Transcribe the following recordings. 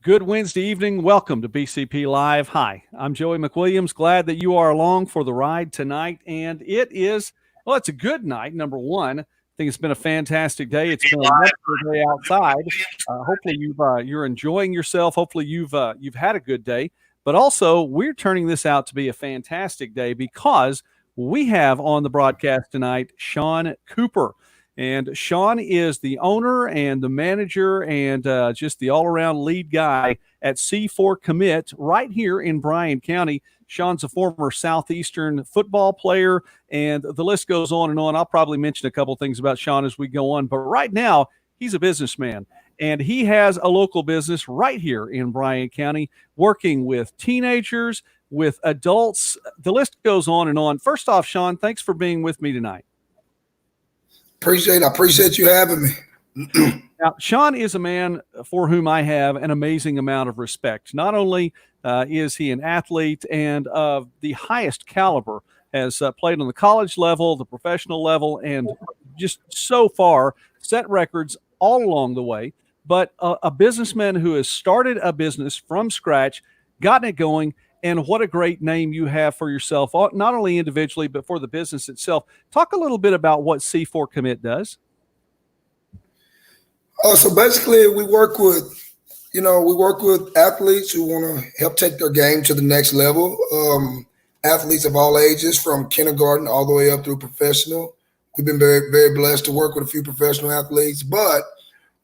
Good Wednesday evening. Welcome to BCP Live. Hi, I'm Joey McWilliams. Glad that you are along for the ride tonight. And it's a good night, number one. I think it's been a fantastic day. It's been a wonderful day outside. Hopefully you're enjoying yourself. Hopefully you've had a good day. But also, we're turning this out to be a fantastic day because we have on the broadcast tonight Sean Cooper. And Sean is the owner and the manager and just the all-around lead guy at C4 Commit right here in Bryan County. Sean's a former Southeastern football player, and the list goes on and on. I'll probably mention a couple things about Sean as we go on, but right now he's a businessman, and he has a local business right here in Bryan County working with teenagers, with adults. The list goes on and on. First off, Sean, thanks for being with me tonight. I appreciate you having me. Now, Sean is a man for whom I have an amazing amount of respect. Not only is he an athlete and of the highest caliber, has played on the college level, the professional level, and just so far set records all along the way, but a businessman who has started a business from scratch, gotten it going, and what a great name you have for yourself, not only individually, but for the business itself. Talk a little bit about what C4 Commit does. So basically, we work with athletes who want to help take their game to the next level. Athletes of all ages, from kindergarten all the way up through professional. We've been very, very blessed to work with a few professional athletes, but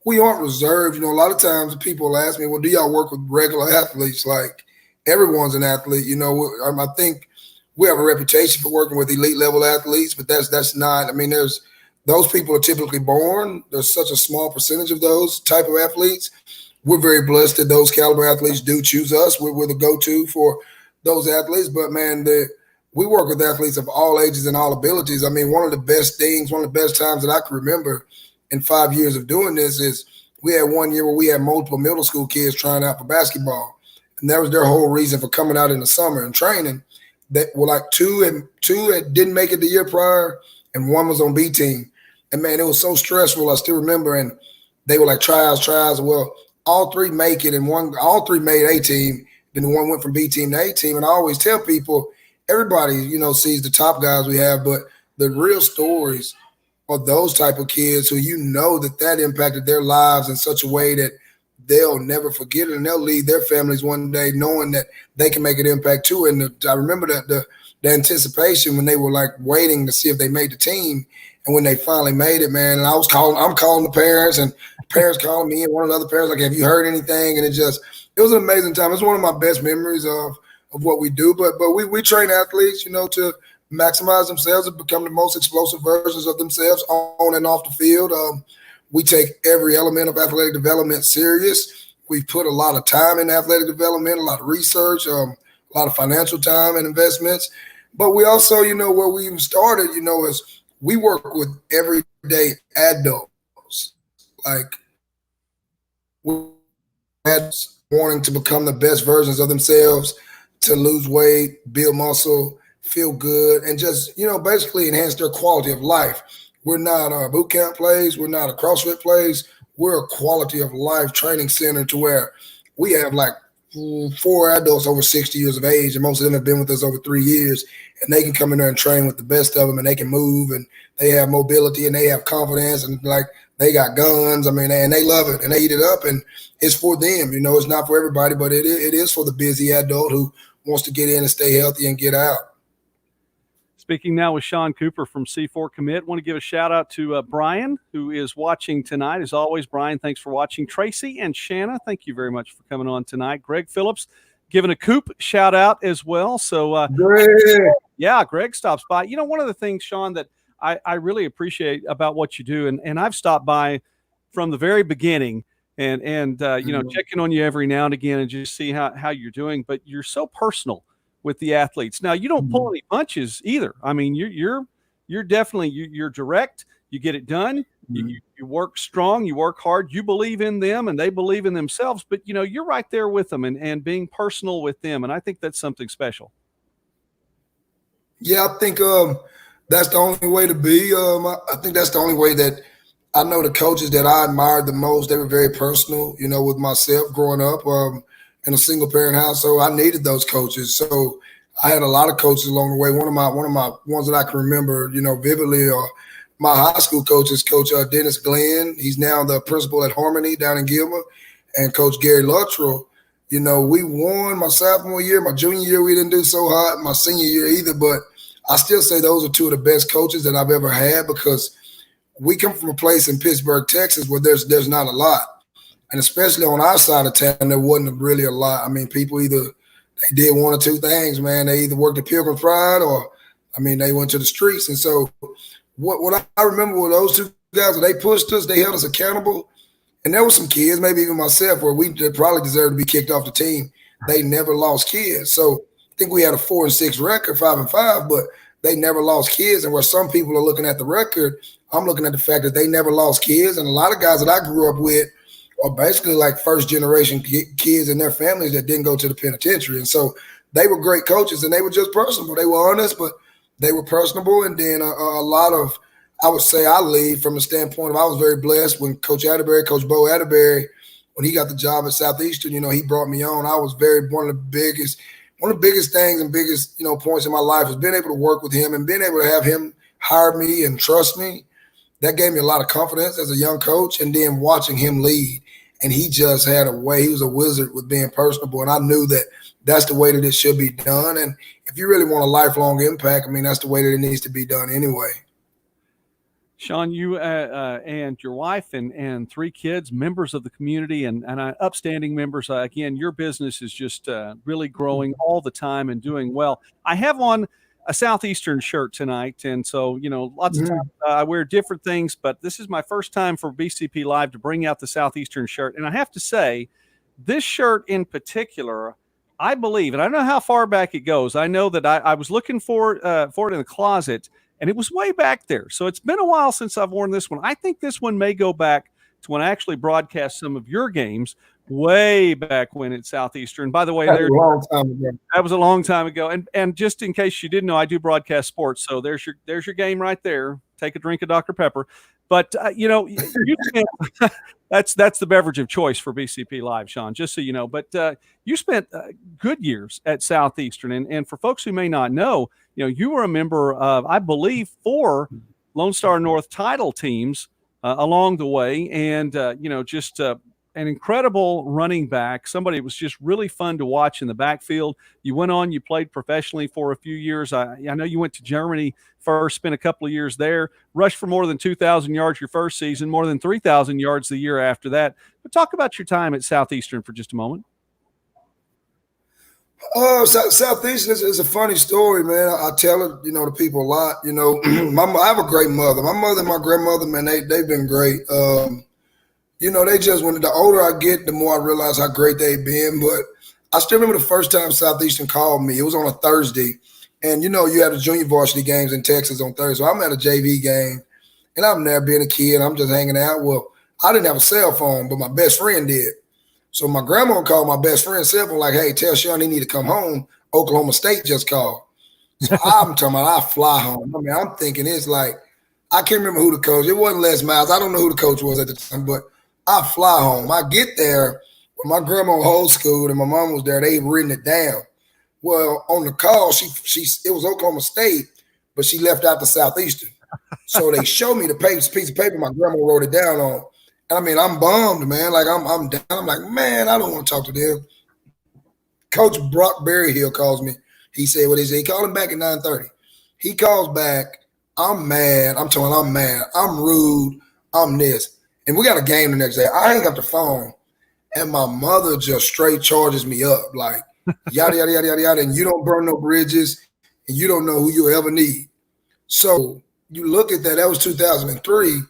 we aren't reserved. A lot of times people ask me, well, do y'all work with regular athletes? Like, everyone's an athlete. I think we have a reputation for working with elite level athletes, but that's not. There's those people are typically born. There's such a small percentage of those type of athletes. We're very blessed that those caliber athletes do choose us. We're the go-to for those athletes. But man, we work with athletes of all ages and all abilities. One of the best times that I can remember in 5 years of doing this is we had one year where we had multiple middle school kids trying out for basketball. And that was their whole reason for coming out in the summer and training. That were like two didn't make it the year prior, and one was on B team. And man, it was so stressful. I still remember, and they were like trials. Well, all three make it, and all three made A team. Then the one went from B team to A team. And I always tell people, everybody, sees the top guys we have, but the real stories are those type of kids who that impacted their lives in such a way that they'll never forget it, and they'll lead their families one day knowing that they can make an impact too. And I remember that the anticipation when they were like waiting to see if they made the team, and when they finally made it, man. And I'm calling the parents, and parents calling me, and one of the other parents like, "Have you heard anything?" And it was an amazing time. It's one of my best memories of what we do. But we train athletes, to maximize themselves and become the most explosive versions of themselves on and off the field. We take every element of athletic development serious. We put a lot of time in athletic development, a lot of research, a lot of financial time and investments. But we also, where we even started, is we work with everyday adults. Like, adults wanting to become the best versions of themselves, to lose weight, build muscle, feel good, and just, basically enhance their quality of life. We're not a boot camp place. We're not a CrossFit place. We're a quality of life training center to where we have like 4 adults over 60 years of age, and most of them have been with us over 3 years, and they can come in there and train with the best of them, and they can move, and they have mobility, and they have confidence, and like they got guns. And they love it, and they eat it up, and it's for them. It's not for everybody, but it is for the busy adult who wants to get in and stay healthy and get out. Speaking now with Sean Cooper from C4 Commit. Want to give a shout out to Brian, who is watching tonight. As always, Brian, thanks for watching. Tracy and Shanna, thank you very much for coming on tonight. Greg Phillips giving a Coop shout out as well. So, Greg stops by. One of the things, Sean, that I really appreciate about what you do, and I've stopped by from the very beginning and checking on you every now and again and just see how you're doing. But you're so personal with the athletes. Now, you don't pull any punches either. You're definitely you're direct. You get it done. You work strong. You work hard. You believe in them, and they believe in themselves. But you're right there with them and being personal with them. And I think that's something special. Yeah, I think that's the only way to be. I think that's the only way that I know the coaches that I admired the most, they were very personal, with myself growing up in a single parent household. I needed those coaches. So I had a lot of coaches along the way. One of my ones that I can remember, vividly are my high school coaches, Coach Dennis Glenn. He's now the principal at Harmony down in Gilmer, and Coach Gary Luttrell. We won my sophomore year. My junior year, we didn't do so hot. My senior year either, but I still say those are two of the best coaches that I've ever had, because we come from a place in Pittsburgh, Texas, where there's not a lot. And especially on our side of town, there wasn't really a lot. I mean, people either they did one or two things, man. They either worked at Pilgrim's Pride or, they went to the streets. And so what I remember with those two guys, they pushed us, they held us accountable. And there were some kids, maybe even myself, where we probably deserved to be kicked off the team. They never lost kids. So I think we had a 4-6 record, 5-5, but they never lost kids. And where some people are looking at the record, I'm looking at the fact that they never lost kids. And a lot of guys that I grew up with are basically like first-generation kids and their families that didn't go to the penitentiary. And so they were great coaches, and they were just personable. They were honest, but they were personable. And then a lot of, I would say I lead from the standpoint of I was very blessed when Coach Bo Atterbury, when he got the job at Southeastern, he brought me on. I was one of the biggest things and biggest, points in my life was being able to work with him and being able to have him hire me and trust me. That gave me a lot of confidence as a young coach, and then watching him lead. And he just had a way. He was a wizard with being personable, and I knew that that's the way that it should be done. And if you really want a lifelong impact, that's the way that it needs to be done anyway. Sean, you and your wife and 3 kids, members of the community and upstanding members. Again, your business is just really growing all the time and doing well. I have on a Southeastern shirt tonight, and so lots of times I wear different things, but this is my first time for BCP Live to bring out the Southeastern shirt. And I have to say, this shirt in particular, I believe, and I don't know how far back it goes. I know that I was looking for it in the closet, and it was way back there. So it's been a while since I've worn this one. I think this one may go back to when I actually broadcast some of your games way back when at Southeastern. By the way, that was a long time ago. And just in case you didn't know, I do broadcast sports. So there's your game right there. Take a drink of Dr. Pepper. But that's the beverage of choice for BCP Live, Sean, just so you know. But you spent good years at Southeastern, and for folks who may not know, you were a member of, I believe, 4 Lone Star North title teams along the way, and just an incredible running back. Somebody was just really fun to watch in the backfield. You went on, you played professionally for a few years. I know you went to Germany first, spent a couple of years there, rushed for more than 2,000 yards your first season, more than 3,000 yards the year after that. But talk about your time at Southeastern for just a moment. Southeastern is a funny story, man. I tell it, to people a lot. I have a great mother. My mother and my grandmother, man, they've been great. They just, when the older I get, the more I realize how great they've been. But I still remember the first time Southeastern called me. It was on a Thursday. And, you had the junior varsity games in Texas on Thursday. So I'm at a JV game, and I'm there being a kid. I'm just hanging out. Well, I didn't have a cell phone, but my best friend did. So my grandma called my best friend's cell phone like, hey, tell Sean he need to come home. Oklahoma State just called. So I'm talking about I fly home. I'm thinking it's like, I can't remember who the coach. It wasn't Les Miles. I don't know who the coach was at the time, but I fly home. I get there when my grandma was old school and my mom was there. They had written it down. Well, on the call, it was Oklahoma State, but she left out the Southeastern. So they showed me the piece of paper my grandma wrote it down on. And I'm bummed, man. Like I'm down. I'm like, man, I don't want to talk to them. Coach Brock Berryhill calls me. He said what he said. He called him back at 9:30. He calls back. I'm mad. I'm mad. I'm rude. I'm this. And we got a game the next day. I hang up the phone, and my mother just straight charges me up, like, yada, yada, yada, yada, yada, and you don't burn no bridges, and you don't know who you'll ever need. So you look at that was 2003.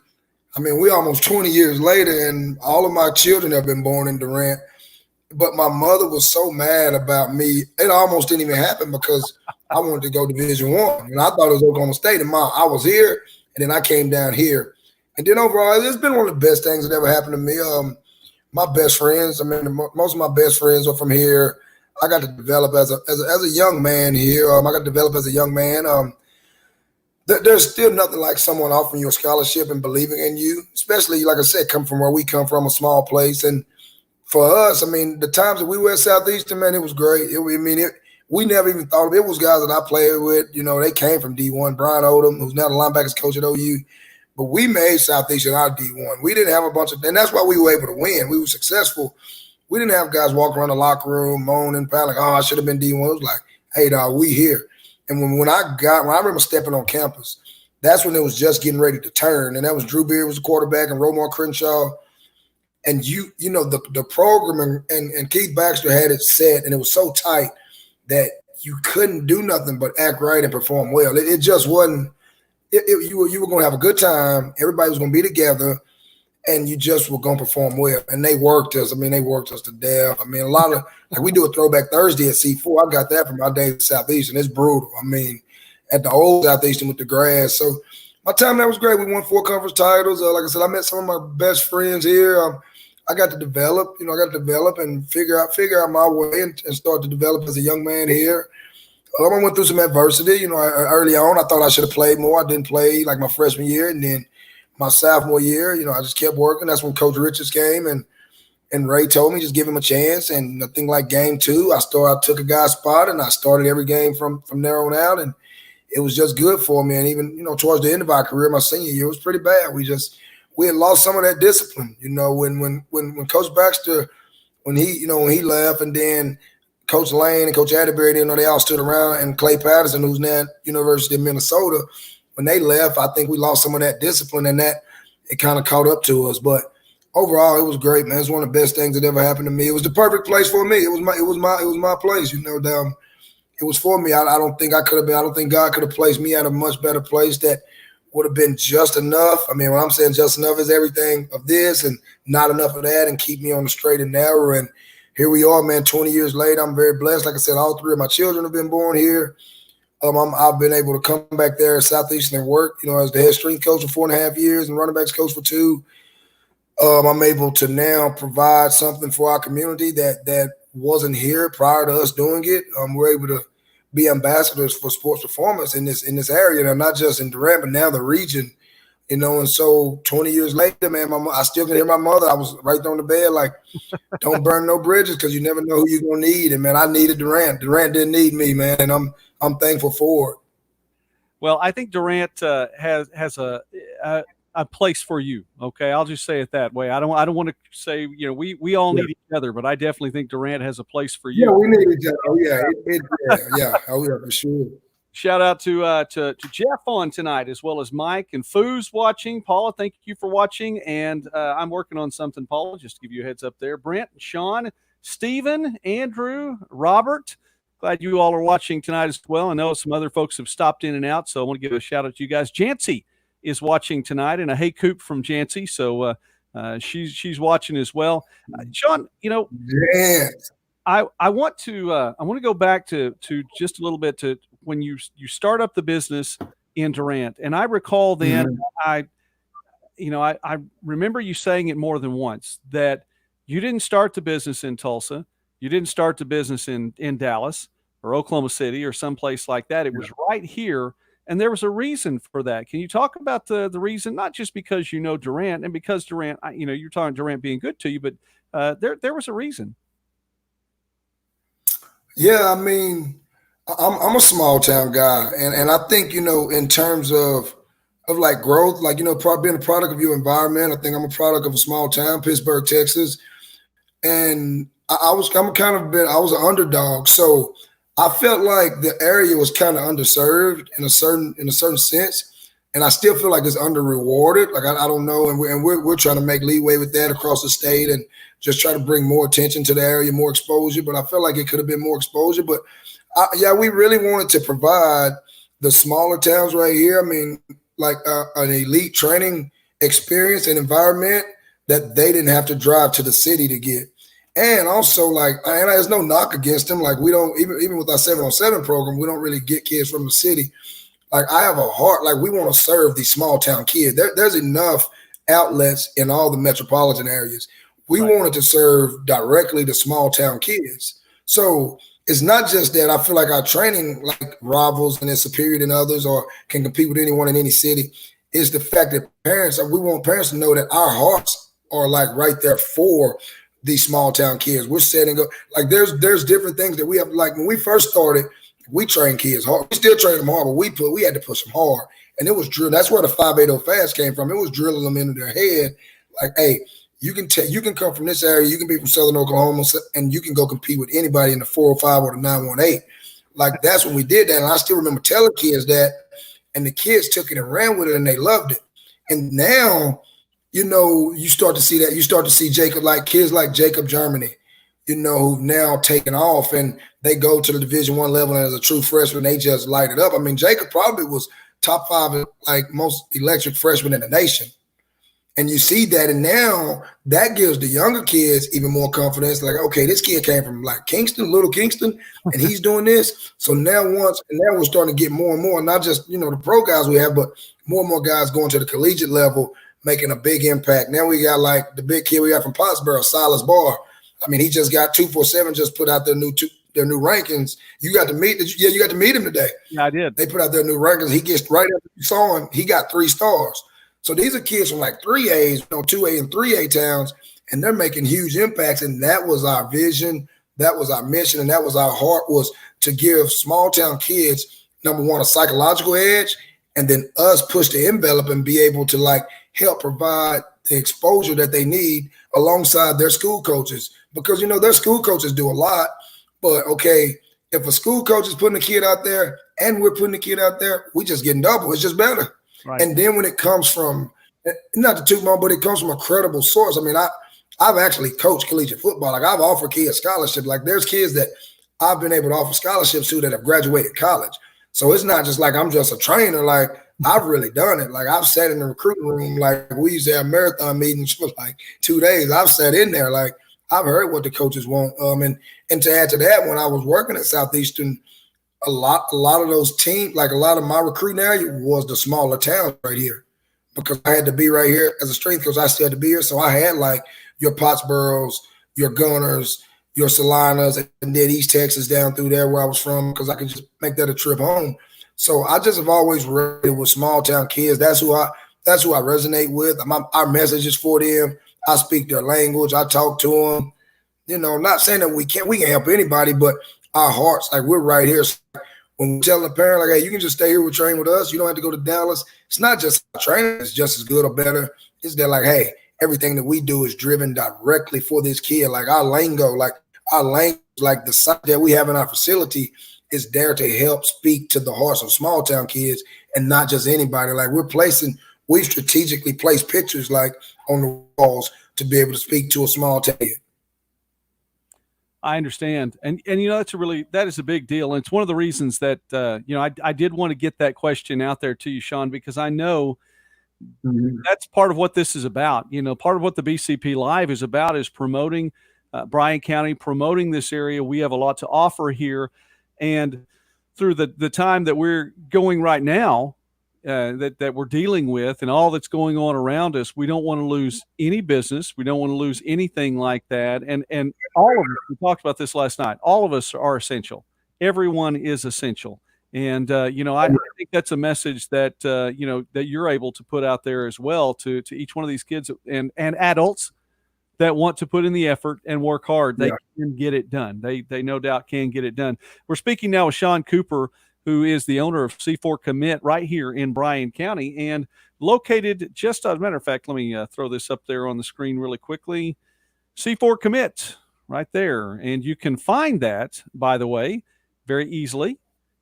We're almost 20 years later, and all of my children have been born in Durant. But my mother was so mad about me, it almost didn't even happen because I wanted to go Division I. And I thought it was Oklahoma State, and I was here, and then I came down here. And then overall, it's been one of the best things that ever happened to me. My best friends, most of my best friends are from here. I got to develop as a young man here. I got to develop as a young man. there's still nothing like someone offering you a scholarship and believing in you, especially, like I said, come from where we come from, a small place. And for us, I mean, the times that we were at Southeastern, man, it was great. We never even thought of it. It was guys that I played with, they came from D1. Brian Odom, who's now the linebackers coach at OU. But we made Southeastern our D1. We didn't have a bunch of – and that's why we were able to win. We were successful. We didn't have guys walking around the locker room moaning, like, oh, I should have been D1. It was like, hey, dog, we here. And when I remember stepping on campus, that's when it was just getting ready to turn. And that was Drew Beard was the quarterback and Romar Crenshaw. And the program and Keith Baxter had it set, and it was so tight that you couldn't do nothing but act right and perform well. It just wasn't. You were going to have a good time. Everybody was going to be together, and you just were going to perform well. And they worked us. I mean, they worked us to death. I mean, a lot of we do a throwback Thursday at C4. I got that from my days at Southeastern. It's brutal. I mean, at the old Southeastern with the grass. So my time there was great. We won 4 conference titles. Like I said, I met some of my best friends here. I got to develop, and figure out my way and start to develop as a young man here. I went through some adversity, early on. I thought I should have played more. I didn't play like my freshman year. And then my sophomore year, I just kept working. That's when Coach Richards came and Ray told me just give him a chance. And I think like game 2, I took a guy's spot and I started every game from there on out. And it was just good for me. And even, towards the end of our career, my senior year, it was pretty bad. We had lost some of that discipline, when Coach Baxter, when he left, and then Coach Lane and Coach Atterbury, they all stood around, and Clay Patterson, who's now at University of Minnesota, when they left, I think we lost some of that discipline, and that it kind of caught up to us. But overall, it was great, man. It's one of the best things that ever happened to me. It was the perfect place for me. It was my place, it was for me. I don't think God could have placed me at a much better place that would have been just enough. I mean, when I'm saying just enough is everything of this and not enough of that, and keep me on the straight and narrow. And here we are, man, 20 years later. I'm very blessed. Like I said, all 3 of my children have been born here. I've been able to come back there at Southeastern and work, as the head strength coach for 4.5 years and running backs coach for 2. I'm able to now provide something for our community that wasn't here prior to us doing it. We're able to be ambassadors for sports performance in this area, now, not just in Durant, but now the region, and so 20 years later, man, I still can hear my mother. I was right there on the bed, like, don't burn no bridges, because you never know who you're going to need. And, man, I needed Durant. Durant didn't need me, man, and I'm thankful for it. Well, I think Durant has a place for you. Okay, I'll just say it that way. I don't want to say we all need each other, but I definitely think Durant has a place for you. Yeah, we need each other. Oh yeah, oh yeah, for sure. Shout out to Jeff on tonight, as well as Mike and Foos watching. Paula, thank you for watching, and I'm working on something, Paula, just to give you a heads up there. Brent, Sean, Stephen, Andrew, Robert. Glad you all are watching tonight as well. I know some other folks have stopped in and out, so I want to give a shout out to you guys. Jancy is watching tonight, and a hey coop from Jancy, so she's watching as well. Sean, yes. I want to go back to just a little bit to when you start up the business in Durant, and I recall then I remember you saying it more than once that you didn't start the business in Tulsa, you didn't start the business in Dallas or Oklahoma City or someplace like that. It was right here. And there was a reason for that. Can you talk about the reason, not just because Durant and because Durant, you're talking Durant being good to you, but there was a reason. Yeah, I mean, I'm a small town guy, and I think in terms of like growth, like being a product of your environment. I think I'm a product of a small town, Pittsburgh, Texas, and I was an underdog, so I felt like the area was kind of underserved in a certain sense, and I still feel like it's under rewarded. Like I don't know, and we're trying to make leeway with that across the state and just try to bring more attention to the area, more exposure. But I feel like it could have been more exposure. But we really wanted to provide the smaller towns right here. I mean, like an elite training experience and environment that they didn't have to drive to the city to get. And also, and there's no knock against them. Like, we don't, even with our 7-on-7 program, we don't really get kids from the city. Like, I have a heart, like, we want to serve these small town kids. There's enough outlets in all the metropolitan areas. We wanted to serve directly the small town kids. So it's not just that I feel like our training like rivals and is superior than others or can compete with anyone in any city. Is the fact that we want parents to know that our hearts are like right there for these small town kids. We're setting up like there's different things that we have. Like when we first started, we train kids hard. We still train them hard, but we had to push them hard, and it was drill. That's where the 580 fast came from. It was drilling them into their head, like, hey, you can come from this area, you can be from Southern Oklahoma, and you can go compete with anybody in the 405 or the 918. Like that's when we did that, and I still remember telling kids that, and the kids took it and ran with it, and they loved it. And now, you start to see that. You start to see Jacob, like kids like Jacob Germany, who've now taken off and they go to the Division I level, and as a true freshman, they just light it up. I mean, Jacob probably was top 5, like most electric freshmen in the nation. And you see that, and now that gives the younger kids even more confidence. Like, okay, this kid came from like Kingston, Little Kingston, and he's doing this. So now we're starting to get more and more, not just the pro guys we have, but more and more guys going to the collegiate level, making a big impact. Now we got like the big kid we got from Pottsboro, Silas Barr. I mean, he just got 247, just put out their new rankings. You got to meet him today. Yeah, I did. They put out their new rankings. He gets right after you saw him, he got 3 stars. So these are kids from like 3As, 2A and 3A towns, and they're making huge impacts. And that was our vision, that was our mission, and that was our heart, was to give small town kids, number one, a psychological edge, and then us push the envelope and be able to like help provide the exposure that they need alongside their school coaches. Because, their school coaches do a lot, but okay, if a school coach is putting a kid out there and we're putting the kid out there, we just getting double. It's just better. Right. And then when it comes from, not to toot my own, but it comes from a credible source. I mean, I've actually coached collegiate football. Like I've offered kids scholarships. Like there's kids that I've been able to offer scholarships to that have graduated college. So it's not just like I'm just a trainer. Like I've really done it. Like I've sat in the recruiting room. Like we used to have marathon meetings for like 2 days. I've sat in there. Like I've heard what the coaches want. And to add to that, when I was working at Southeastern, a lot of those teams, like a lot of my recruiting area was the smaller towns right here, because I had to be right here as a strength coach. I still had to be here. So I had like your Pottsboroughs, your Gunners, your Salinas, and then East Texas down through there where I was from, because I could just make that a trip home. So I just have always rated with small town kids. That's who I resonate with. Our message is for them. I speak their language. I talk to them. Not saying that we can help anybody, but our hearts, like we're right here. So when we tell the parent, like, hey, you can just stay here with train with us. You don't have to go to Dallas. It's not just training. It's just as good or better. It's that like, hey, everything that we do is driven directly for this kid. Like our lingo, like the site that we have in our facility is there to help speak to the hearts of small town kids and not just anybody. Like we strategically place pictures like on the walls to be able to speak to a small town kid. I understand. And that is a big deal. And it's one of the reasons that, I did want to get that question out there to you, Sean, because I know that's part of what this is about. Part of what the BCP Live is about is promoting Bryan County, promoting this area. We have a lot to offer here. And through the time that we're going right now, that we're dealing with and all that's going on around us, we don't want to lose any business. We don't want to lose anything like that. And all of us, we talked about this last night, all of us are essential. Everyone is essential. And, I think that's a message that, that you're able to put out there as well to each one of these kids and adults that want to put in the effort and work hard. They can get it done. They no doubt can get it done. We're speaking now with Sean Cooper, who is the owner of C4 Commit right here in Bryan County and located just, as a matter of fact, let me throw this up there on the screen really quickly. C4 Commit right there. And you can find that, by the way, very easily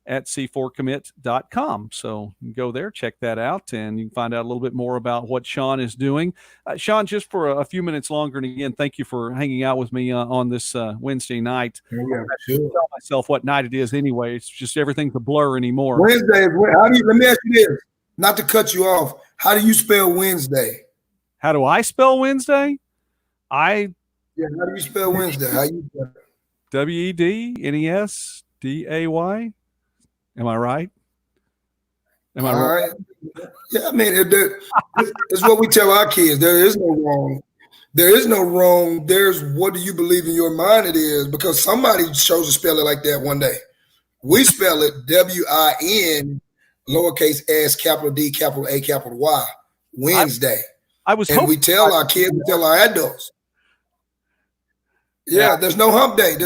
at c4commit.com. So you can go there, check that out, and you can find out a little bit more about what Sean is doing. Sean, just for a few minutes longer, and again, thank you for hanging out with me on this Wednesday night. Yeah, I can't tell myself what night it is anyway. It's just everything's a blur anniveau. Wednesday. Let me ask you this, not to cut you off. How do you spell Wednesday? How do I spell Wednesday? How do you spell Wednesday? How you spell it? WEDNESDAY. Am I right? Am I right? Yeah, I mean, it's what we tell our kids. There is no wrong. There is no wrong. There's what do you believe in your mind it is, because somebody chose to spell it like that one day. We spell it WIN, lowercase s, capital D, capital A, capital Y, Wednesday. I was and we hoping tell our kids, we tell our adults. Yeah, there's no hump day.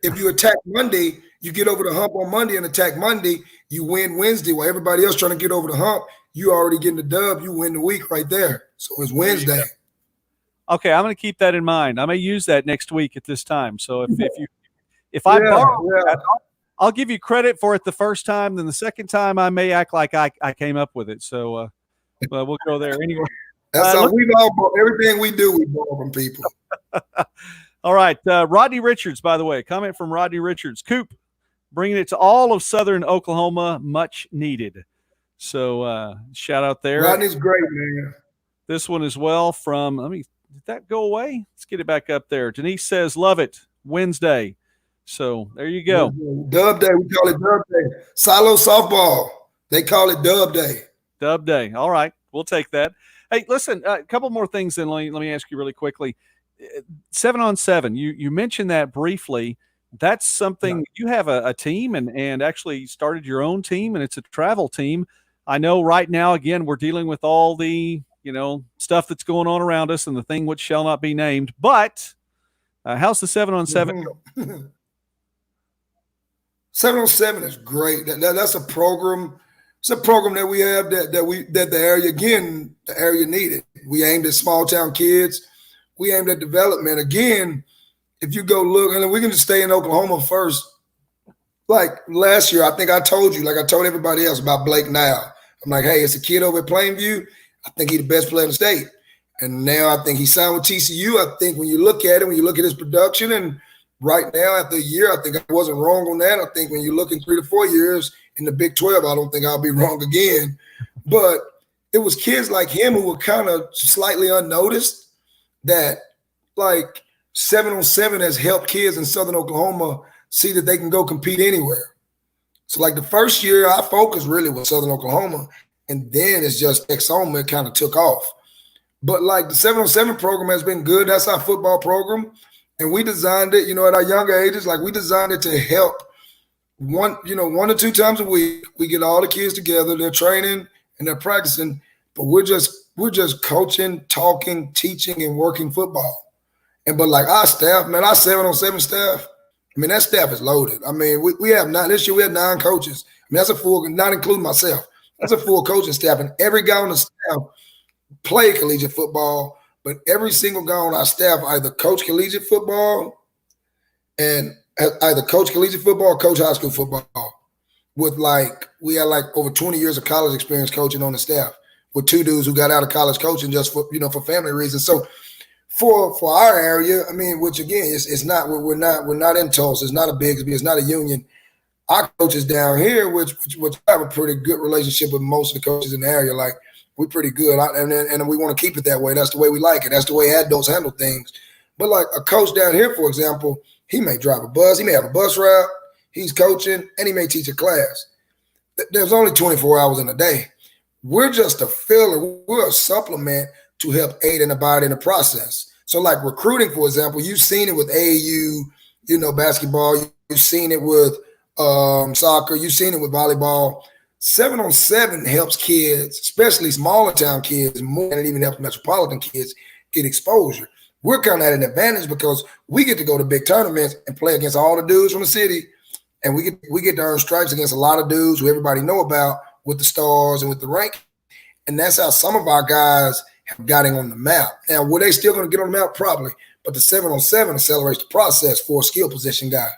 If you attack Monday, you get over the hump on Monday and attack Monday, you win Wednesday. While everybody else trying to get over the hump, you already getting the dub. You win the week right there. So it's Wednesday. Okay, I'm going to keep that in mind. I may use that next week at this time. So if I borrow that, I'll give you credit for it the first time. Then the second time, I may act like I came up with it. So we'll go there anyway. That's how we've all bought everything we do. We borrow from people. All right, Rodney Richards. By the way, comment from Rodney Richards. Coop, bringing it to all of Southern Oklahoma, much needed. So shout out there. Rodney's great, man. This one as well from. Did that go away? Let's get it back up there. Denise says, "Love it, Wednesday." So there you go. Dub day. We call it Dub day. Silo softball. They call it Dub day. Dub day. All right, we'll take that. Hey, listen, a couple more things then let me ask you really quickly. 7-on-7, you mentioned that briefly. That's something you have a team and actually started your own team, and it's a travel team. I know right now, again, we're dealing with all the, stuff that's going on around us and the thing which shall not be named, but how's the 7-on-7 going? 7-on-7 is great. That's a program. It's a program that we have that the area needed. We aimed at small town kids. We aimed at development. Again, if you go look, and we can just stay in Oklahoma first. Like last year, I think I told you, like I told everybody else about Blake now. I'm like, hey, it's a kid over at Plainview. I think he's the best player in the state. And now I think he signed with TCU. I think when you look at him, when you look at his production, and right now after a year, I think I wasn't wrong on that. I think when you look in 3 to 4 years in the Big 12, I don't think I'll be wrong again. But it was kids like him who were kind of slightly unnoticed that, like, 7-on-7 has helped kids in Southern Oklahoma see that they can go compete anywhere. So, like, the first year, our focus really was Southern Oklahoma, and then it's just Exoma, it kind of took off. But, like, the 7-on-7 program has been good. That's our football program. And we designed it, at our younger ages, like we designed it to help 1 or 2 times a week. We get all the kids together, they're training and they're practicing, but we're just coaching, talking, teaching, and working football. But like our staff, man, our 7-on-7 staff, I mean, that staff is loaded. I mean, we have 9, this year we had 9 coaches. I mean, that's a full, not including myself, that's a full coaching staff. And every guy on the staff played collegiate football. But every single guy on our staff either coach collegiate football or coach high school football. We had over 20 years of college experience coaching on the staff with 2 dudes who got out of college coaching just for family reasons. So for our area, I mean, which again, it's not, we're not in Tulsa, it's not a Bigsby, it's not a Union. Our coaches down here, which have a pretty good relationship with most of the coaches in the area, like, we're pretty good, and we want to keep it that way. That's the way we like it. That's the way adults handle things. But like a coach down here, for example, he may drive a bus. He may have a bus route. He's coaching, and he may teach a class. There's only 24 hours in a day. We're just a filler. We're a supplement to help aid and abide in the process. So like recruiting, for example, you've seen it with AAU, basketball. You've seen it with soccer. You've seen it with volleyball. 7-on-7 helps kids, especially smaller town kids, more than it even helps metropolitan kids get exposure. We're kind of at an advantage because we get to go to big tournaments and play against all the dudes from the city, and we get to earn stripes against a lot of dudes who everybody know about with the stars and with the rank. And that's how some of our guys have gotten on the map. Now, were they still going to get on the map? Probably. But the 7-on-7 accelerates the process for a skill position guy.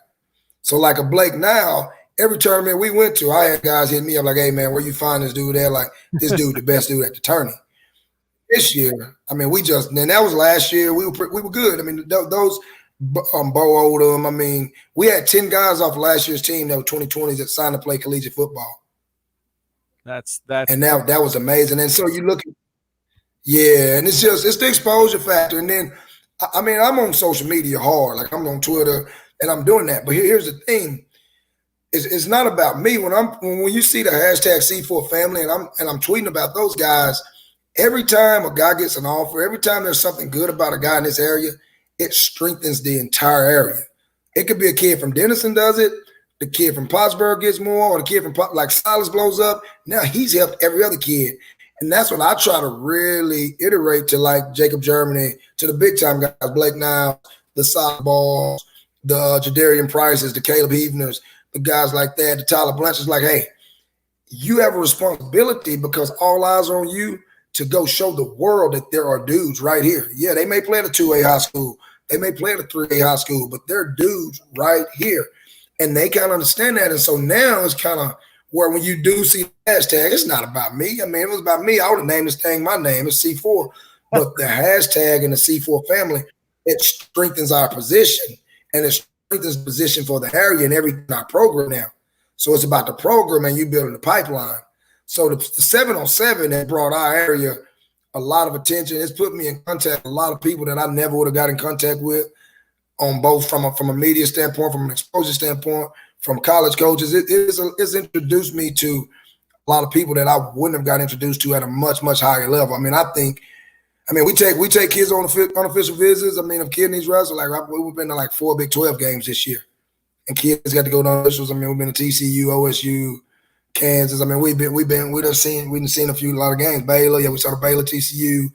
So like a Blake now, every tournament we went to, I had guys hit me up like, hey, man, where you find this dude at? Like, this dude, the best dude at the tourney. This year, I mean, and that was last year. We were good. I mean, those Bo Odom, I mean, we had 10 guys off last year's team that were 2020s that signed to play collegiate football. And that was amazing. And so you look at, and it's the exposure factor. And then, I mean, I'm on social media hard. Like, I'm on Twitter and I'm doing that. But here's the thing. It's not about me. When you see the hashtag C4 family and I'm tweeting about those guys, Every time a guy gets an offer, every time there's something good about a guy in this area, it strengthens the entire area. It could be a kid from Denison does it, the kid from Pottsburg gets more, or the kid from like Silas blows up. Now he's helped every other kid. And that's what I try to really iterate to, like Jacob Germany, to the big time guys, Blake Niles, the Solid Balls, the Jadarian Prices, the Caleb Heavners, the guys like that, the Tyler Blanchard's like, hey, you have a responsibility because all eyes are on you to go show the world that there are dudes right here. Yeah, they may play at a 2A high school. They may play at a 3A high school, but they're dudes right here. And they kind of understand that. And so now it's kind of where when you do see the hashtag, it's not about me. I mean, if it was about me, I would have named this thing my name. It's C4. But the hashtag and the C4 family, it strengthens our position. And it strengthens the position for the area and everything in our program now. So it's about the program and you building the pipeline. So the 7-on-7 that brought our area a lot of attention. It's put me in contact with a lot of people that I never would have got in contact with, on both from a media standpoint, from an exposure standpoint, from college coaches. It's introduced me to a lot of people that I wouldn't have got introduced to at a much, much higher level. I mean, we take kids on unofficial visits. I mean, if kid needs wrestle, like we've been to like 4 Big 12 games this year, and kids got to go to officials. I mean, we've been to TCU, OSU, Kansas. I mean, we've seen a lot of games. Baylor, yeah, we saw the Baylor, TCU,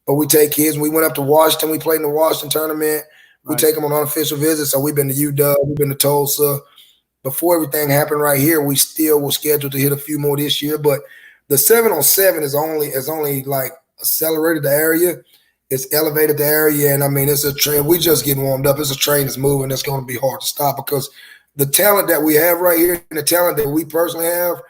but we take kids. We went up to Washington. We played in the Washington tournament. We take them on unofficial visits. So we've been to UW, we've been to Tulsa. Before everything happened right here, we still were scheduled to hit a few more this year. But the 7-on-7 has only like accelerated the area. It's elevated the area. And I mean, it's a train. We just getting warmed up. It's a train that's moving. That's going to be hard to stop because the talent that we have right here and the talent that we personally have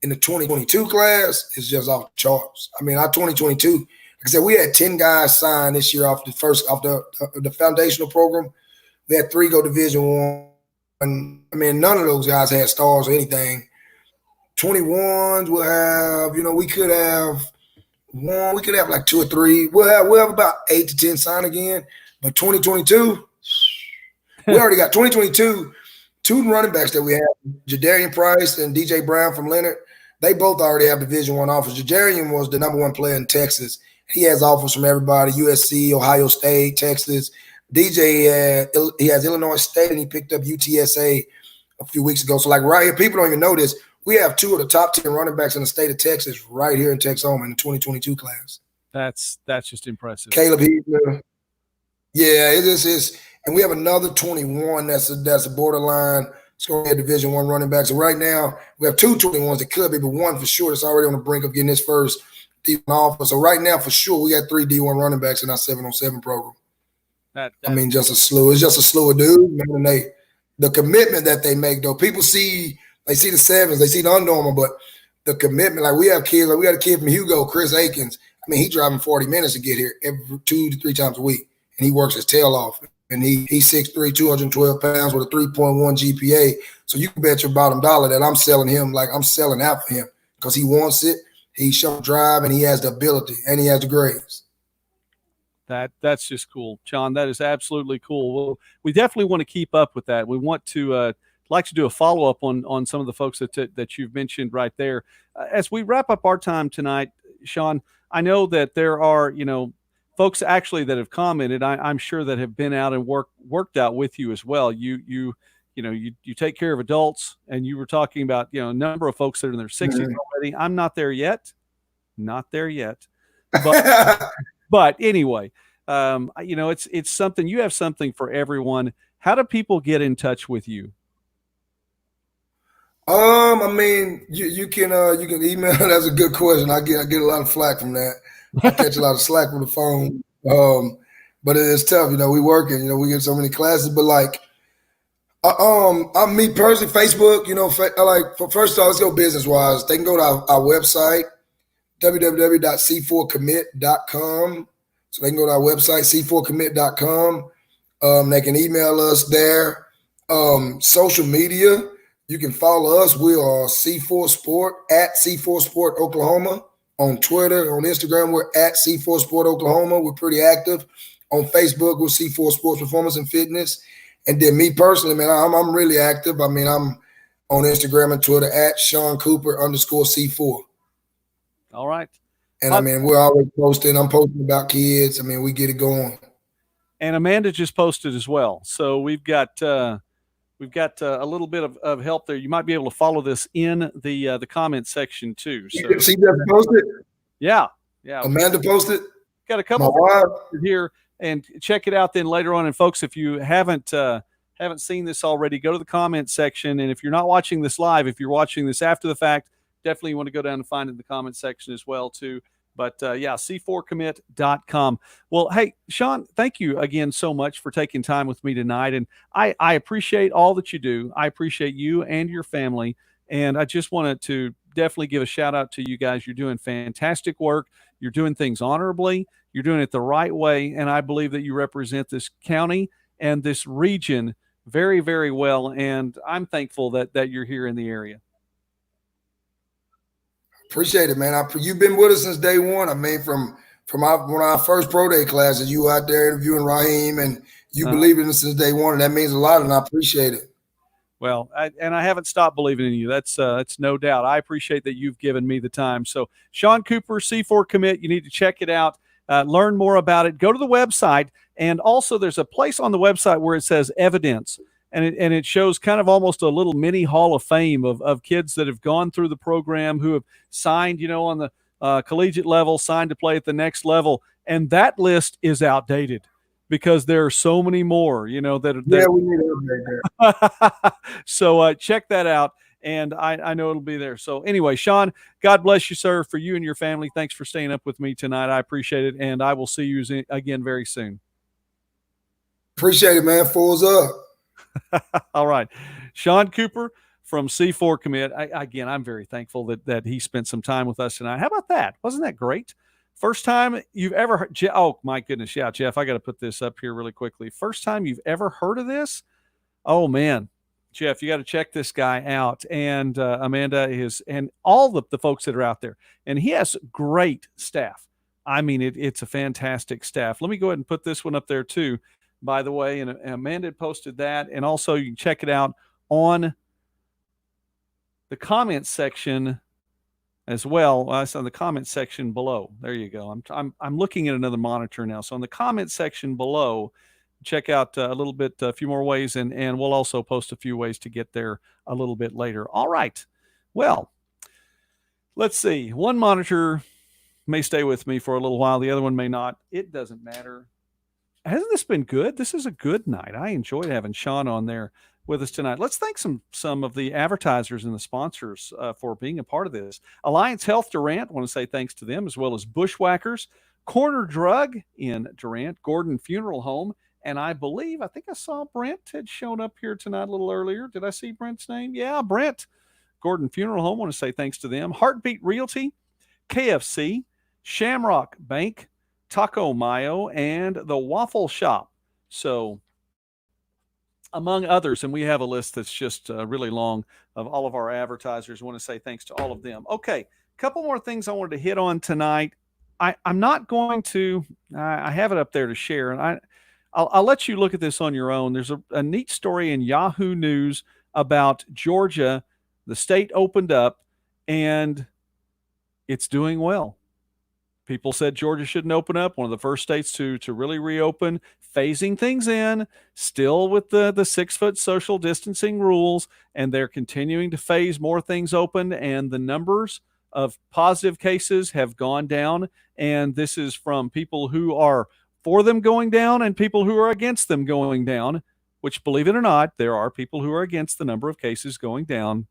in the 2022 class is just off the charts. I mean, our 2022, like I said, we had 10 guys signed this year off the foundational program. We had 3 go Division I. I mean, none of those guys had stars or anything. 21s will have, we could have one, we could have like 2 or 3. We'll have about 8 to 10 signed again. But 2022, we already got 2022, 2 running backs that we have, Jadarian Price and DJ Brown from Leonard. They both already have Division I offers. Jadarian was the number 1 player in Texas. He has offers from everybody, USC, Ohio State, Texas. DJ, he has Illinois State, and he picked up UTSA a few weeks ago. So, like right here, people don't even know this. We have 2 of the top 10 running backs in the state of Texas right here in Texoma in the 2022 class. That's just impressive. Caleb Heavner. Yeah, it is. And we have another 21 that's a borderline. It's going to be a Division I running back. So right now, we have 2 21s that could be, but one for sure that's already on the brink of getting his first D1 offer. So right now, for sure, we got 3 D1 running backs in our 7-on-7 program. Just a slew. It's just a slew of dudes. Man, the commitment that they make, though, people see the 7s, they see the unnormal, but the commitment, like we have kids, like we got a kid from Hugo, Chris Akins. I mean, he's driving 40 minutes to get here every 2 to 3 times a week, and he works his tail off. And he's 6'3", 212 pounds with a 3.1 GPA. So you can bet your bottom dollar that I'm selling him like I'm selling out for him because he wants it. He shows drive, and he has the ability, and he has the grades. That's just cool, John. That is absolutely cool. Well, we definitely want to keep up with that. We want to like to do a follow-up on some of the folks that you've mentioned right there. As we wrap up our time tonight, Sean, I know that there are, folks actually that have commented, I'm sure that have been out and worked out with you as well. You take care of adults, and you were talking about, a number of folks that are in their 60s already. I'm not there yet. But anyway, it's something, you have something for everyone. How do people get in touch with you? I mean, you can email. That's a good question. I get a lot of flack from that. I catch a lot of slack from the phone. But it is tough. We working. We get so many classes. But like, I'm me personally, Facebook. First of all, let's go business wise. They can go to our website, www.c4commit.com. So they can go to our website, c4commit.com. They can email us there. Social media, you can follow us. We are C4 Sport at C4 Sport Oklahoma. On Twitter, on Instagram, we're at C4 Sport Oklahoma. We're pretty active. On Facebook, we're C4 Sports Performance and Fitness. And then me personally, man, I'm really active. I mean, I'm on Instagram and Twitter at Sean Cooper _C4. All right. And I mean, we're always posting. I'm posting about kids. I mean, we get it going. And Amanda just posted as well. So we've got a little bit of help there. You might be able to follow this in the comment section too. So She just posted. Yeah. Amanda posted. Got a couple here, and check it out then later on. And folks, if you haven't seen this already, go to the comment section. And if you're not watching this live, if you're watching this after the fact, definitely want to go down and find it in the comment section as well too. But c4commit.com. Well, hey, Sean, thank you again so much for taking time with me tonight. And I appreciate all that you do. I appreciate you and your family. And I just wanted to definitely give a shout out to you guys. You're doing fantastic work. You're doing things honorably. You're doing it the right way. And I believe that you represent this county and this region very, very well. And I'm thankful that you're here in the area. Appreciate it, man. You've been with us since day one. I mean, from one of our first pro day classes, you out there interviewing Raheem, and you believe in us since day one, and that means a lot, and I appreciate it. Well, I haven't stopped believing in you. That's no doubt. I appreciate that you've given me the time. So, Sean Cooper, C4 Commit, you need to check it out, learn more about it. Go to the website, and also there's a place on the website where it says evidence. And it shows kind of almost a little mini hall of fame of kids that have gone through the program, who have signed, on the collegiate level, signed to play at the next level. And that list is outdated because there are so many more, we need to update that. So check that out. And I know it'll be there. So anyway, Sean, God bless you, sir, for you and your family. Thanks for staying up with me tonight. I appreciate it. And I will see you again very soon. Appreciate it, man. Fulls up. All right. Sean Cooper from C4 Commit. Again, I'm very thankful that he spent some time with us tonight. How about that? Wasn't that great? First time you've ever heard. Oh, my goodness. Yeah, Jeff, I got to put this up here really quickly. First time you've ever heard of this? Oh, man. Jeff, you got to check this guy out. And Amanda and all the folks that are out there. And he has great staff. I mean, it's a fantastic staff. Let me go ahead and put this one up there too, by the way, and Amanda posted that, and also you can check it out on the comment section as well. It's on the comment section below. There you go. I'm looking at another monitor now. So on the comment section below, check out a few more ways, and we'll also post a few ways to get there a little bit later. All right. Well, let's see. One monitor may stay with me for a little while. The other one may not. It doesn't matter. Hasn't this been good? This is a good night. I enjoyed having Sean on there with us tonight. Let's thank some of the advertisers and the sponsors for being a part of this. Alliance Health Durant, I want to say thanks to them, as well as Bushwhackers, Corner Drug in Durant, Gordon Funeral Home, and I think I saw Brent had shown up here tonight a little earlier. Did I see Brent's name? Yeah, Brent. Gordon Funeral Home, I want to say thanks to them. Heartbeat Realty, KFC, Shamrock Bank, Taco Mayo, and the Waffle Shop. So, among others, and we have a list that's just really long of all of our advertisers. I want to say thanks to all of them. Okay, a couple more things I wanted to hit on tonight. I'm not going to, I have it up there to share, and I'll let you look at this on your own. There's a neat story in Yahoo News about Georgia. The state opened up, and it's doing well. People said Georgia shouldn't open up. One of the first states to really reopen, phasing things in, still with the 6-foot social distancing rules, and they're continuing to phase more things open, and the numbers of positive cases have gone down. And this is from people who are for them going down and people who are against them going down, which, believe it or not, there are people who are against the number of cases going down,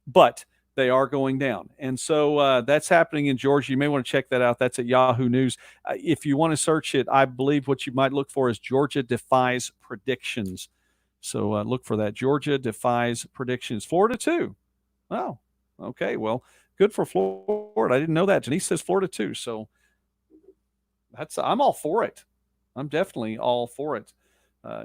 but they are going down. And so that's happening in Georgia. You may want to check that out. That's at Yahoo News. If you want to search it, I believe what you might look for is Georgia Defies Predictions. So look for that. Georgia Defies Predictions. Florida too. Oh, okay. Well, good for Florida. I didn't know that. Denise says Florida too. So I'm all for it. I'm definitely all for it.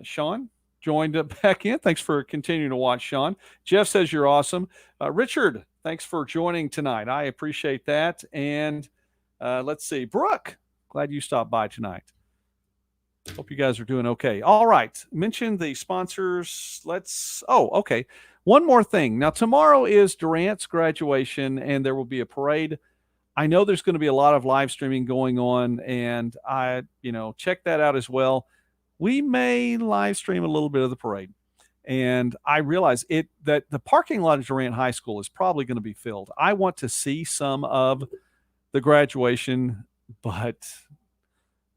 Sean joined back in. Thanks for continuing to watch, Sean. Jeff says you're awesome. Richard, thanks for joining tonight. I appreciate that. And let's see. Brooke, glad you stopped by tonight. Hope you guys are doing okay. All right. Mention the sponsors. Okay. One more thing. Now, tomorrow is Durant's graduation, and there will be a parade. I know there's going to be a lot of live streaming going on, and check that out as well. We may live stream a little bit of the parade. And I realize that the parking lot of Durant High School is probably going to be filled. I want to see some of the graduation, but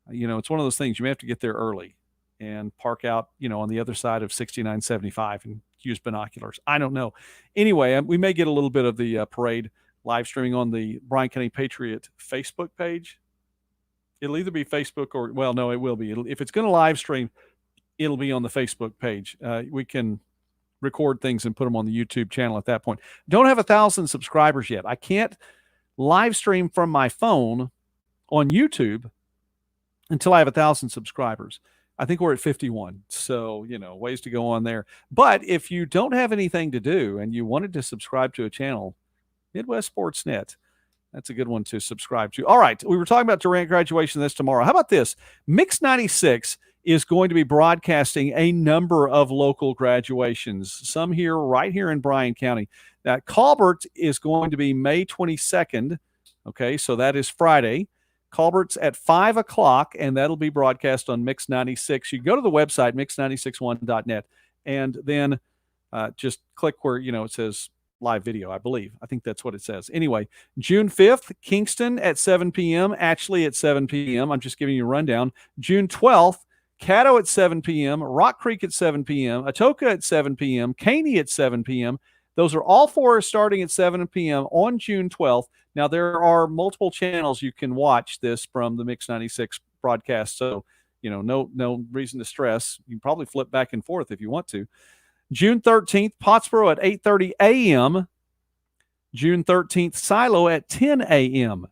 it's one of those things you may have to get there early and park out, on the other side of 6975 and use binoculars. I don't know. Anyway, we may get a little bit of the parade live streaming on the Bryan County Patriot Facebook page. It'll either be Facebook or, well, no, it will be. If it's going to live stream, it'll be on the Facebook page. We can record things and put them on the YouTube channel at that point. Don't have 1,000 subscribers yet. I can't live stream from my phone on YouTube until I have 1,000 subscribers. I think we're at 51. So, ways to go on there. But if you don't have anything to do and you wanted to subscribe to a channel, Midwest Sports Net, that's a good one to subscribe to. All right. We were talking about Durant graduation this tomorrow. How about this? Mix 96 is going to be broadcasting a number of local graduations, some right here in Bryan County. Now, Colbert is going to be May 22nd. Okay, so that is Friday. Colbert's at 5 o'clock, and that'll be broadcast on Mix 96. You can go to the website, mix961.net, and then just click where, it says live video, I believe. I think that's what it says. Anyway, June 5th, Kingston at 7 p.m., Ashley at 7 p.m. I'm just giving you a rundown. June 12th, Caddo at 7 p.m., Rock Creek at 7 p.m., Atoka at 7 p.m., Caney at 7 p.m. Those are all four starting at 7 p.m. on June 12th. Now, there are multiple channels you can watch this from the Mix 96 broadcast, so, no reason to stress. You can probably flip back and forth if you want to. June 13th, Pottsboro at 8:30 a.m., June 13th, Silo at 10 a.m.,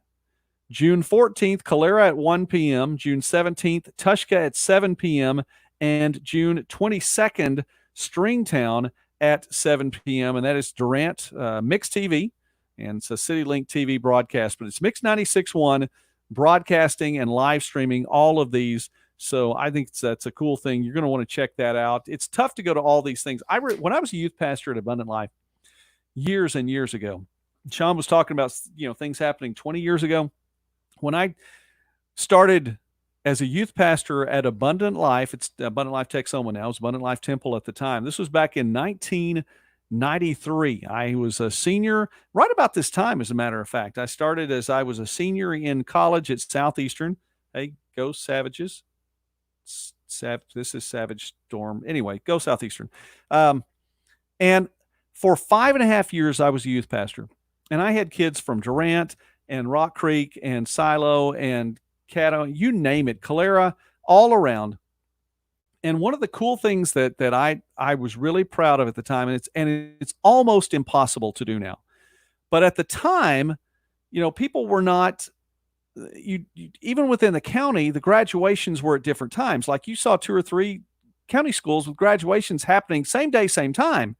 June 14th, Calera at 1 p.m., June 17th, Tushka at 7 p.m., and June 22nd, Stringtown at 7 p.m., and that is Durant Mix TV, and it's a CityLink TV broadcast, but it's Mix 96.1 broadcasting and live streaming all of these, so I think that's a cool thing. You're going to want to check that out. It's tough to go to all these things. When I was a youth pastor at Abundant Life years and years ago, Sean was talking about things happening 20 years ago. When I started as a youth pastor at Abundant Life, it's Abundant Life Texoma now, it was Abundant Life Temple at the time. This was back in 1993. I was a senior right about this time, as a matter of fact. I started as I was a senior in college at Southeastern. Hey, go Savages. This is Savage Storm. Anyway, go Southeastern. And for 5.5 years, I was a youth pastor. And I had kids from Durant and Rock Creek and Silo and Caddo, you name it, Calera, all around. And one of the cool things that I was really proud of at the time, and it's almost impossible to do now, but at the time, people were not, even within the county, the graduations were at different times. Like you saw 2 or 3 county schools with graduations happening same day, same time.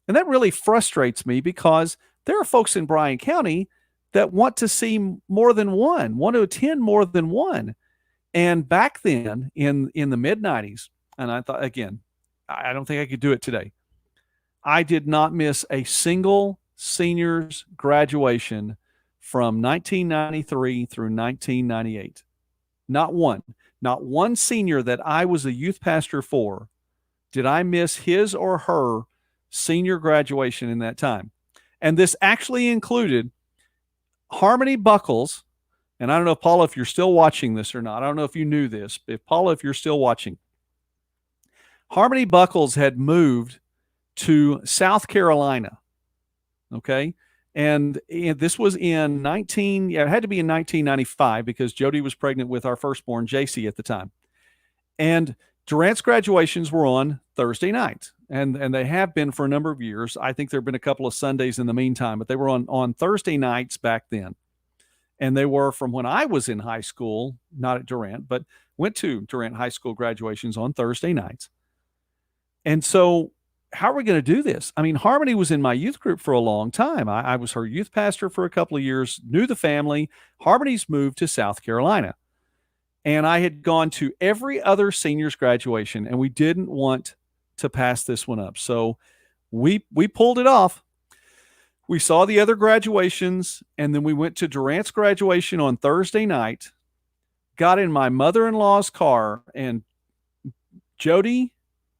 And that really frustrates me because there are folks in Bryan County that want to see more than one, want to attend more than one. And back then in the mid-90s, and I thought, again, I don't think I could do it today. I did not miss a single senior's graduation from 1993 through 1998. Not one. Not one senior that I was a youth pastor for did I miss his or her senior graduation in that time. And this actually included Harmony Buckles, and I don't know, Paula, if you're still watching this or not. I don't know if you knew this, but Paula, if you're still watching, Harmony Buckles had moved to South Carolina, okay? And this was it had to be in 1995 because Jody was pregnant with our firstborn, JC, at the time. And Durant's graduations were on Thursday night, and they have been for a number of years. I think there have been a couple of Sundays in the meantime, but they were on Thursday nights back then. And they were from when I was in high school, not at Durant, but went to Durant High School graduations on Thursday nights. And so how are we going to do this? I mean, Harmony was in my youth group for a long time. I was her youth pastor for a couple of years, knew the family. Harmony's moved to South Carolina. And I had gone to every other senior's graduation, and we didn't want to pass this one up. So we pulled it off. We saw the other graduations, and then we went to Durant's graduation on Thursday night, got in my mother-in-law's car, and Jody,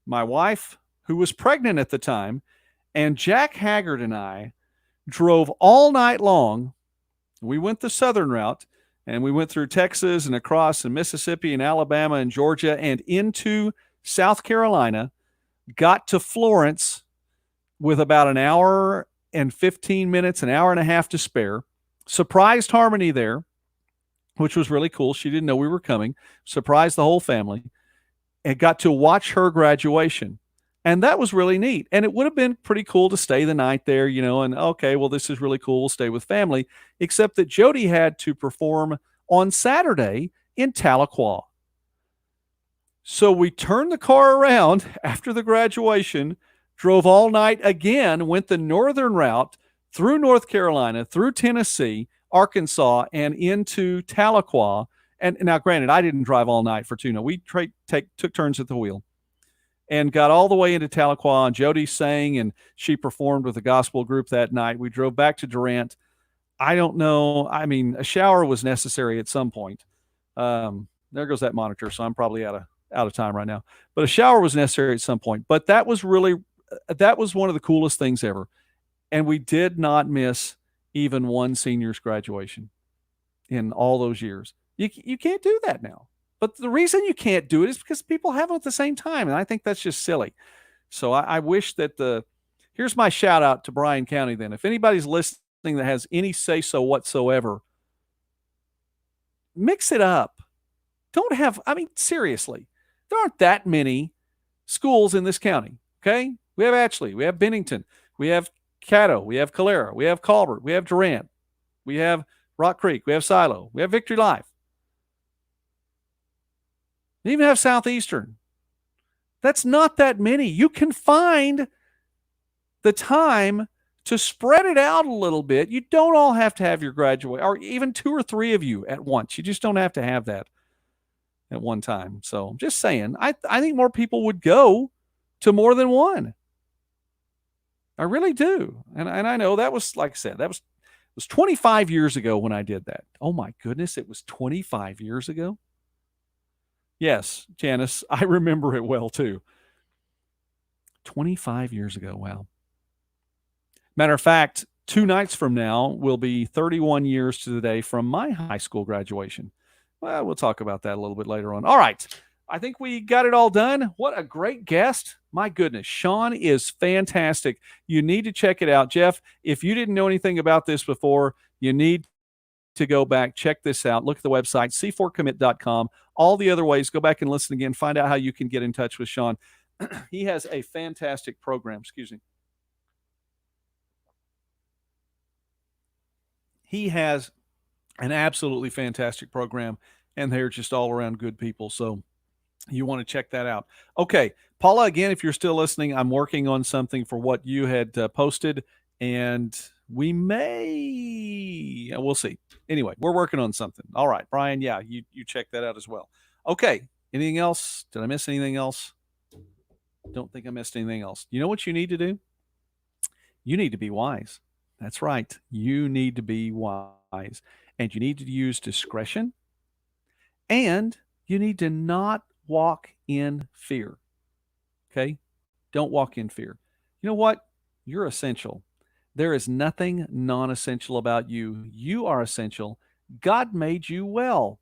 my wife, who was pregnant at the time, and Jack Haggard and I drove all night long. We went the southern route, and we went through Texas and across and Mississippi and Alabama and Georgia and into South Carolina, got to Florence with about an hour and 15 minutes, an hour and a half to spare. Surprised Harmony there, which was really cool. She didn't know we were coming. Surprised the whole family, and got to watch her graduation. And that was really neat. And it would have been pretty cool to stay the night there, and okay, well, this is really cool. We'll stay with family, except that Jody had to perform on Saturday in Tahlequah. So we turned the car around after the graduation, drove all night again, went the northern route through North Carolina, through Tennessee, Arkansas, and into Tahlequah. And now, granted, I didn't drive all night for tuna. We took turns at the wheel and got all the way into Tahlequah. And Jody sang, and she performed with the gospel group that night. We drove back to Durant. I don't know. I mean, a shower was necessary at some point. There goes that monitor, so I'm probably out of time right now. But a shower was necessary at some point. But that was one of the coolest things ever. And we did not miss even one senior's graduation in all those years. You can't do that now. But the reason you can't do it is because people have them at the same time, and I think that's just silly. So I wish that here's my shout out to Bryan County then. If anybody's listening that has any say-so whatsoever, mix it up. Seriously, there aren't that many schools in this county, okay? We have Ashley, we have Bennington, we have Caddo, we have Calera, we have Colbert, we have Durant, we have Rock Creek, we have Silo, we have Victory Life. We even have Southeastern. That's not that many. You can find the time to spread it out a little bit. You don't all have to have your graduate, or even 2 or 3 of you at once. You just don't have to have that at one time. So I'm just saying, I think more people would go to more than one. I really do. And I know that was, like I said, it was 25 years ago when I did that. Oh my goodness, it was 25 years ago. Yes, Janice, I remember it well too. 25 years ago. Wow. Matter of fact, 2 nights from now will be 31 years to the day from my high school graduation. Well, we'll talk about that a little bit later on. All right. I think we got it all done. What a great guest. My goodness. Sean is fantastic. You need to check it out. Jeff, if you didn't know anything about this before, you need to go back, check this out, look at the website, c4commit.com, all the other ways, go back and listen again, find out how you can get in touch with Sean. He has a fantastic program, He has an absolutely fantastic program, and they're just all around good people, so you want to check that out. Okay, Paula, again, if you're still listening, I'm working on something for what you had posted, and we'll see. Anyway, we're working on something. All right, Brian, yeah, you check that out as well. Okay, anything else? Did I miss anything else? Don't think I missed anything else. You know what you need to do? You need to be wise. That's right. You need to be wise. And you need to use discretion. And you need to not walk in fear. Okay? Don't walk in fear. You know what? You're essential. There is nothing non-essential about you. You are essential. God made you well.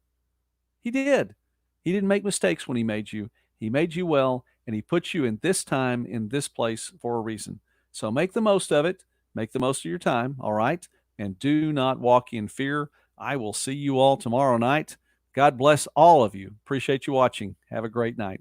He did. He didn't make mistakes when he made you. He made you well, and he put you in this time, in this place for a reason. So make the most of it. Make the most of your time, all right? And do not walk in fear. I will see you all tomorrow night. God bless all of you. Appreciate you watching. Have a great night.